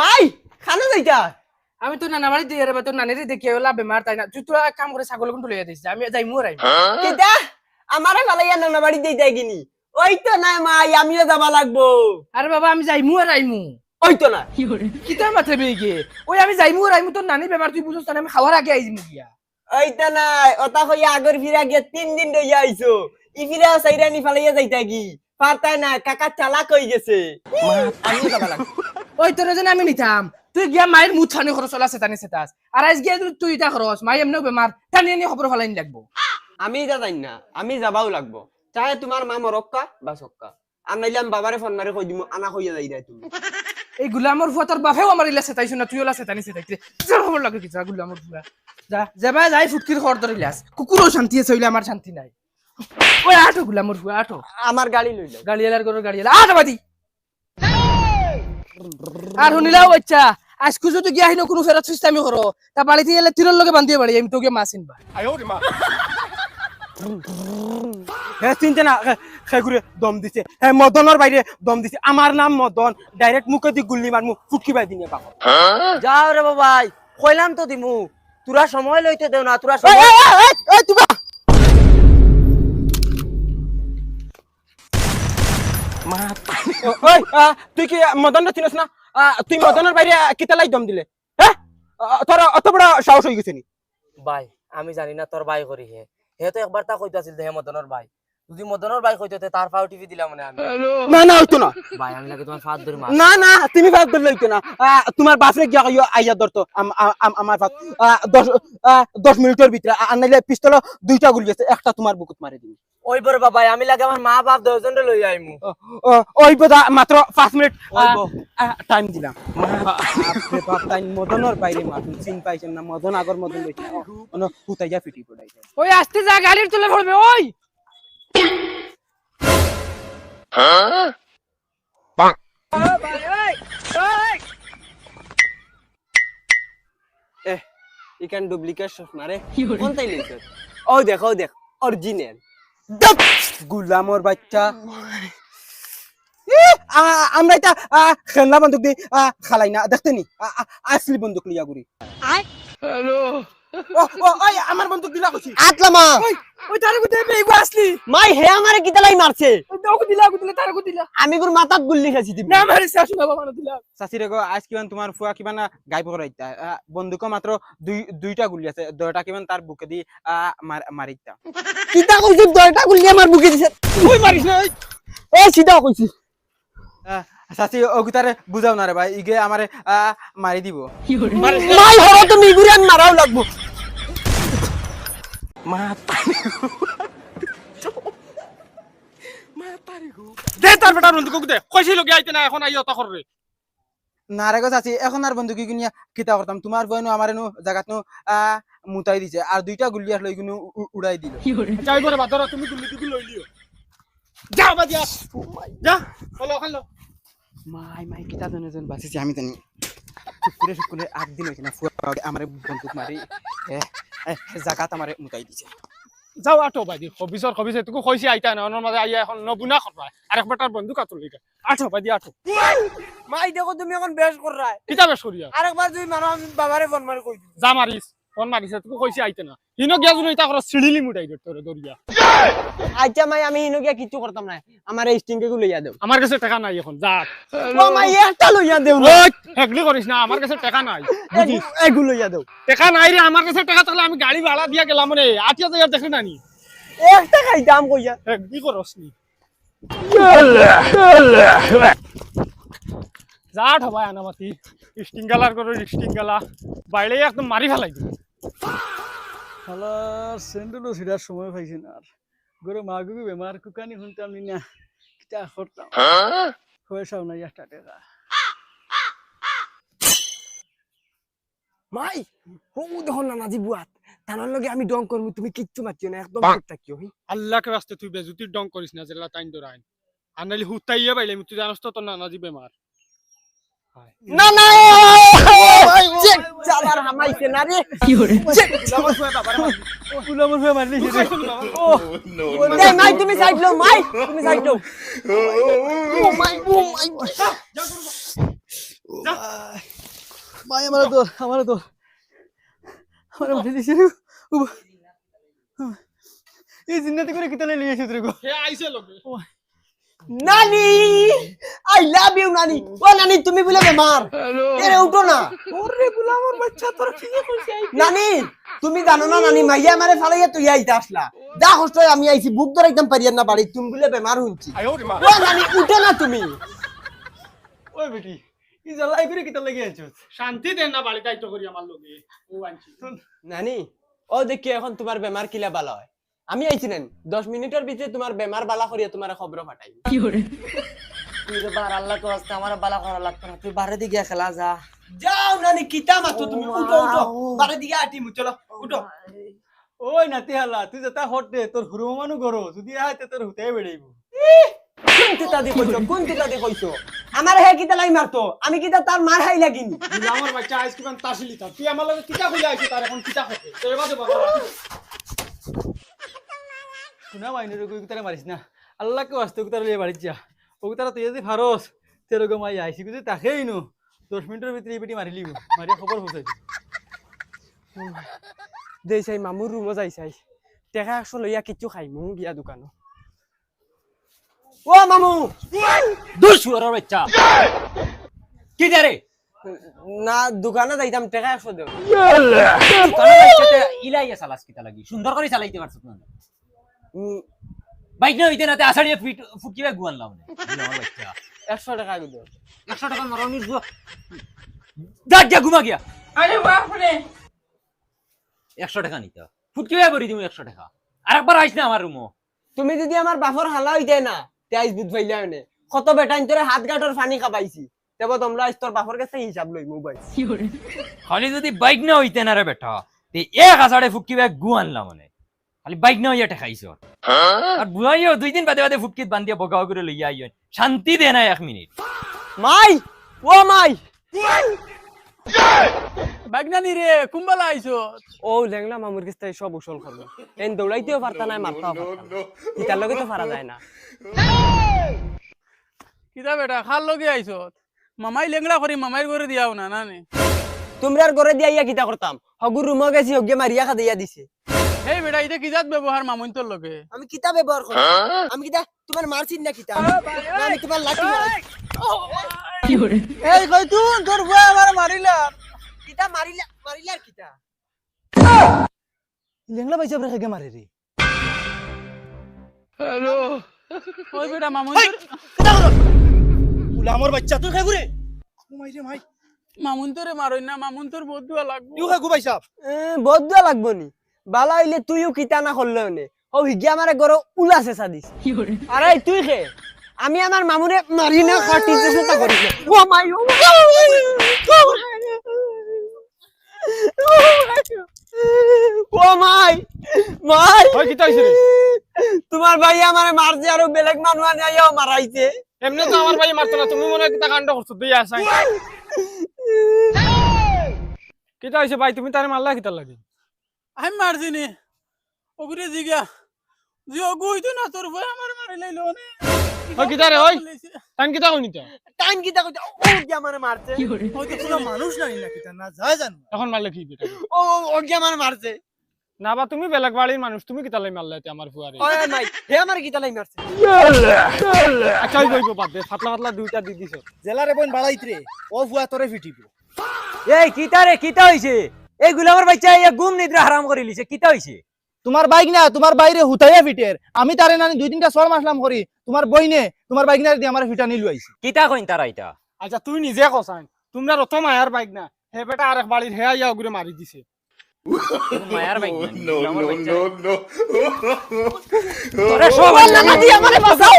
মাই খানা যাইতা আমি তো নানা বাড়ি দিয়ে রে তোর নানিরে দেখি ওলা বেমার তাই না তুই তোরা এক কাম করে ছাগল কোন লইয়া দিস আমি যাই মুরাই কিটা আমারে ভালাইয়া নানা বাড়ি যাইতা গিনি ওই তো না মাই আমিও যাবা লাগবো আরে বাবা আমি যাই মুরাইমু ওই তো না কিটা মাথা বেগে ওই আমি যাই মুরাইমু তোর নানি বেমার তুই বুঝছ না আমি খাওয়ার আগে আইজিমু গিয়া ওই তো না ওটা কইয়া আগর ফিরা গিয়া 3 দিন রইয়া আইছো ই ফিরা সাইরানি ফালাইয়া যাইতা কি পারতাই না কাকা চালাক হই গেছে আমিও যাবা লাগবো ওই তোর জন্য আমি নিতাম তুই গিয়া মায়ের মুখ ছানি খরচ চলা সেতানি সেতাস আর আজ গিয়া তুই ইটা খরচ মাই এমনিও বেমার টানি আনি খবর ফলাইন লাগবো আমি যা জানি না আমি যাবাও লাগবো চাহে তোমার মা মরক্কা বা সক্কা আর নাইলে আমি বাবারে ফোন মারি কই দিমু আনা কইয়া যাই দে তুমি এই গুলামর ফুয়া তোর বাপেও আমার ইলা সেতাইছ না তুই ওলা সেতানি সেতাইতে তোর খবর লাগে কি যা গুলামর ফুয়া যা যাবা যাই ফুটকির খবর ধরিলাস কুকুরও শান্তি আছে হইলে আমার শান্তি নাই ওই আটো গুলামর ফুয়া আটো আমার গাড়ি লইল গাড়িয়ালার গরুর গাড়িয়ালা আটো বাদি আর শুনিলাও বাচ্চা আজকে যদি গিয়া হিনো কোনো ফেরত সিস্টেমই করো তা বাড়িতে গেলে তীরের লগে বান্ধিয়ে বাড়ি আমি তোকে মাছ কিনবা হ্যাঁ চিনতে না খেগুরে দম দিছে হ্যাঁ মদনের বাইরে দম দিছে আমার নাম মদন ডাইরেক্ট মুখে দি গুল্লি মার মুখ ফুটকি বাই দিনে পাবো যাও রে বাবাই কইলাম তো দিমু তোরা সময় লইতে দেও না তোরা এই তুবা মা ওই তুই কি মদনটা চিনস না তুই মদনের বাইরে কিতালাই দম দিলে হ্যাঁ তোর অত বড় সাহস হয়ে গেছে নি ভাই আমি জানি না তোর ভাই করি হে তো একবার তা কইতো আছিল দেহে মদনের ভাই যদি মদনের ভাই কইতো তার ফাও টিভি দিলাম মানে আমি না না হইতো না ভাই আমি নাকি তোমার ফাদ ধরে মার না না তুমি ভাব ধরলে হইতো না তোমার বাপরে গিয়া কইও আইয়া ধরতো আমার ভাত 10 মিনিটের ভিতরে আর নাইলে পিস্তল দুইটা গুলি আছে একটা তোমার বুকুত মারি দিবি ওই বড় বাবাই আমি লাগে আমার মা বাপ 10 জন লই আইমু ওই বদা মাত্র 5 মিনিট টাইম দিলাম বাপরে বাপ টাইম মদনের বাইরে মাতুন চিন পাইছেন না মদন আগর মদন লইছে না হুতাইয়া ফিটি পড়াইছে ওই আসতে যা গাড়ির তুলে পড়বে ওই ইকান ডুপ্লিকেট মারে কোন তাই লইছ ও দেখো দেখ অরিজিনাল গুলামর বাচ্চা আমরা এটা খেলনা বন্দুক দিয়ে খালাই না দেখতে নি আসলি বন্দুক লিয়া গুড়ি হ্যালো ওই আমার বন্দুক দিলা কইছি আতলামা ওই তারে গুতে বেগু আসলি মাই হে আমারে কিতালাই মারছে ওই দাও দিলা তারে গু দিলা আমি গুর মাথাত গুল্লি খাইছি তুমি না মারি শাশু বাবা মানে দিলা চাচি রেগো আজ কিমান তোমার ফুয়া কিমান গাইব করাইতা বন্দুক মাত্র দুইটা গুলি আছে দয়টা কিমান তার বুকে দি মারিতা কিতা কইছি দয়টা গুল্লি আমার বুকে দিছে তুই মারিস না এ সিধা কইছি চাচি ওগুতারে বুঝাও না রে ভাই ইগে আমারে মারি দিব মাই হলো তুমি গুরে মারাও লাগবো মা দে তার বেটা বন্ধু কুক দে কইছিল কি আইতে না এখন আইও তা করবে না রে গো চাচি এখন আর বন্দুকি কিনিয়া কিতা করতাম তোমার বয়নো আমারে নো জায়গাত নো মুতাই দিছে আর দুইটা গুলি আর লই কিনু উড়াই দিল যাই বলে বাদর তুমি গুলি লই লিও যাও বাদিয়া যা হলো হলো মাই কিতা জনজন বাসিছি আমি জানি শুকুরে আগ দিন হইছে না ফুয়া আমারে বন্দুক মারি জায়গাত আমারে মুতাই দিছে যাও আটো বাদি খবিছে তুকু কইছি আইতা না অনর মাঝে আইয়া এখন নবুনা করবা আরেকবার তার বন্ধু কাতল লিগা আটো বাদি আটো মাই দেখো তুমি এখন বেশ কর রায় কিতা বেশ করিয়া আরেকবার তুই মারো আমি বাবারে ফোন মারি কই দিই যা মারিস ফোন মারিস তুকু কইছি আইতে না হিনো গিয়া জুনি তা করে সিড়িলি মুটাই দে তোরে দরিয়া আচ্ছা মাই আমি হিনো গিয়া কিছু করতাম না আমার এই স্টিং কে লইয়া দেও আমার কাছে টাকা নাই এখন যা ও মাই একটা লইয়া দেও ওই হেগলি করিস না আমার কাছে টাকা নাই বুঝিস এগু লইয়া দেও টাকা নাই রে আমার কাছে টাকা থাকলে আমি গাড়ি ভাড়া দিয়া গেলাম রে 8000 দেখি না নি একটা খাই দাম কইয়া হেগলি করস নি যা ঠবাই আনামাতি স্টিংগালার করে স্টিংগালা বাইরে একদম মারি ফেলাই দিল শালা সেন্ডেলও ছিড়ার সময় পাইছি না আর গরু মাগুবি বেমার কুকানি শুনতাম না কিতা করতাম পয়সাও নাই একটা টাকা মাই ও দেখো না নাজি বুয়াত তানার লগে আমি ডং করমু তুমি কিচ্ছু মাতিও না একদম চুপ থাকিও আল্লাহকে রাস্তে তুই বেজুতির ডং করিস না জেলা তাইন দরাইন আনালি হুতাইয়া বাইলে তুই জানোস তো তোর নানাজি বেমার না না চেক চালার হামাইছে না রে কি করে গুলামর হয়ে মারলি এই মাই তুমি সাইড লও মাই তুমি সাইড লও ও মাই ভাই আমার তো আমার উঠে দিছে এই জিন্নাতে করে কিতা লিয়ে এসে তুই গো নানি আই লাভ ইউ নানি ও নানি তুমি বলে বেমার এরে উঠো না ওরে গুলা আমার বাচ্চা তোর কি কইছে নানি তুমি জানো না নানি মাইয়া আমারে ফালাইয়া তুই আইতে আসলা যা কষ্ট আমি আইছি বুক ধরাইতাম পারিয়া না বাড়ি তুমি বলে বেমার হইছি ও নানি উঠো না তুমি ওই বেটি ই জ্বালাই করে কিতা লাগি আছিস শান্তি দেন না বাড়ি দায়িত্ব করি আমার লগে ও আনছি নানি ও দেখি এখন তোমার বেমার কিলা বালা হয় আমি আইছি নানি 10 মিনিটের ভিতরে তোমার বেমার বালা করিয়া তোমার খবর পাঠাই তুই তো বার আল্লাহ তো আজকে আমার বালা করা লাগতো না তুই বারে দিকে খেলা যা যাও নানি কিতা মাতো তুমি উঠো উঠো বাড়ি দিকে আটি মু চলো উঠো ওই নাতি হালা তুই যেটা হটে তোর হুরু মানু গরো যদি আইতে তোর হুতে বেড়াইব কোন কিতা দি কইছো আমার হে কিতা লাই মারতো আমি কিতা তার মার হাই লাগিনি আমার বাচ্চা আইসক্রিম তাসিলি তা তুই আমার লগে কিটা কইলা আইছিস তার এখন কিটা খাতে তো এবারে বাবা শুনা মাইনের কই তারে মারিস না আল্লাহকে ওয়াস্তে কই তারে লিয়ে বাড়ি যা ও তারা তুই যদি ফারস তেরো গো মাই আইছি কই তাকেই নো 10 মিনিটের ভিতরে এই বেটি মারি লিব মারিয়া খবর হইছে দেই চাই মামুর রুমো যাই চাই টেকা 100 লইয়া কিচ্ছু খাই মু গিয়া দোকানো ও মামু দূর শুয়ারের বাচ্চা কি দারে না দোকানে যাইতাম টাকা 100 দেও দোকানে যাইতে ইলাইয়া সালাস কিতা লাগি সুন্দর করে চালাইতে পারছ না বাইক না হইতে নাতে আসাড়িয়ে ফুটকিবে গুয়ানলাম না আমার বাচ্চা 100 টাকা দেও 100 টাকা মারনির দাঁত যা ঘুমা গিয়া আরে বাপ রে 100 টাকা নিতা ফুটকিবে বরি দিমু 100 টাকা আরেকবার আইছ না আমার রুমো তুমি যদি আমার বাফর হালা হইতে না তেইস বুধ ফাইলা হনে কত বেটাইন তোরে হাত গাটর পানি খাবাইছি তেব তোমরা তোর বাফর কাছে হিসাব লই মোবাইল খালি যদি বাইক না হইতে না রে বেটা তে এক আসাড়ে ফুটকিবে গুয়ানলাম মানে খালি বাইক না হইয়া ঠেকাইছ আর বুয়াইও 2 দিন বাদে বাদে ফুটকিত বান্ধিয়া বগাও করে লইয়া আইয়ন শান্তি দে না 1 মিনিট মাই ও মাই বাগনানি রে কুম্বালা আইছো ও লেংলা মামুর কাছে সব উসল করবে এন দৌড়াইতেও পারতা না মারতাও পারতা না ইতার লগে তো পারা যায় না কিতা বেটা খাল লগে আইছো মামাই লেংড়া করি মামাইর করে দিয়াও না না নে তোমরার ঘরে দিয়া ইয়া কিতা করতাম হগুর রুম গেছি হগে মারিয়া খা দিয়া দিছে হেই বেটা ইতে কিজাত ব্যবহার মামুন তোর লগে আমি কিতা ব্যবহার করি আমি কিতা তোমার মারছিন না কিতা না আমি তোমার লাঠি মারাই এই কই তুই তোর বুয়া আমার মারিলা কিতা মারিলা কিতা লেংড়া বাইছে আপনি খেগে মারে রে হ্যালো ওই বেটা মামুন আমার বাচ্চা তুই খাই ঘুরে ঘুমাই রে ভাই মামুন তোরে মারই না মামুন তোর বদুয়া লাগবো তুই খাই ঘুমাই সাপ বদুয়া লাগবো নি বালা হইলে তুইও কিতা না করলে নে ও হিগিয়া আমারে গরো উলাসে সাদিস আরে তুই খে আমি আমার মামুরে মারি না কাটিতে সেটা করি ও মাই ও মাই মাই ওই কিটা হইছে রে তোমার ভাই আমারে মারছে আর বেলেগ মানুষ আনিয়াও মারাইছে এমনি তো আমার ভাই মারতো না তুমি মনে হয় কিটা কাণ্ড করছো তুই আসাই কিটা হইছে ভাই তুমি তারে মারলা কিটা লাগে আমি মারছি নি ওগুরে জিগা জি ওগু হইতো না তোর বুয়া আমার মারি লাইলো নে ওই কিটা রে ওই টাইম কিটা কইনি তো টাইম কিতা কইতে ও কি আমারে মারছে ওই তো কোনো মানুষ নাই না কিতা না যায় জানো এখন মারলে কি বেটা ও কি আমারে মারছে না বা তুমি বেলেগ বাড়ির মানুষ তুমি কিটা লাই মারলা তে আমার ফুয়ারে ওই মাই হে আমারে কিতা লাই মারছে আচ্ছা কইবো বাদ দে ফাতলা ফাতলা দুইটা দি দিছো জেলারে বইন বাড়াইত রে ও বুয়া তোরে ফিটিব এই কিতা রে কিতা হইছে এই গুলামের বাচ্চা ইয়া গুম নিদ্রা হারাম করে লিছে কিতা হইছে তোমার বাইক না তোমার বাইরে হুতাইয়া ফিটের আমি তারে নানি 2-3টা সর মাসলাম করি তোমার বইনে তোমার বাইক না দিয়ে আমার ফিটা নিলু আইছে কিতা কইন তারা এটা আচ্ছা তুই নিজে কসান তোমরা রত মায়ার বাইক না হে বেটা আরেক বাড়ির হে আইয়া ওগুরে মারি দিছে মায়ার বাইক তোরে সব আল্লাহ না দিয়ে আমারে বাঁচাও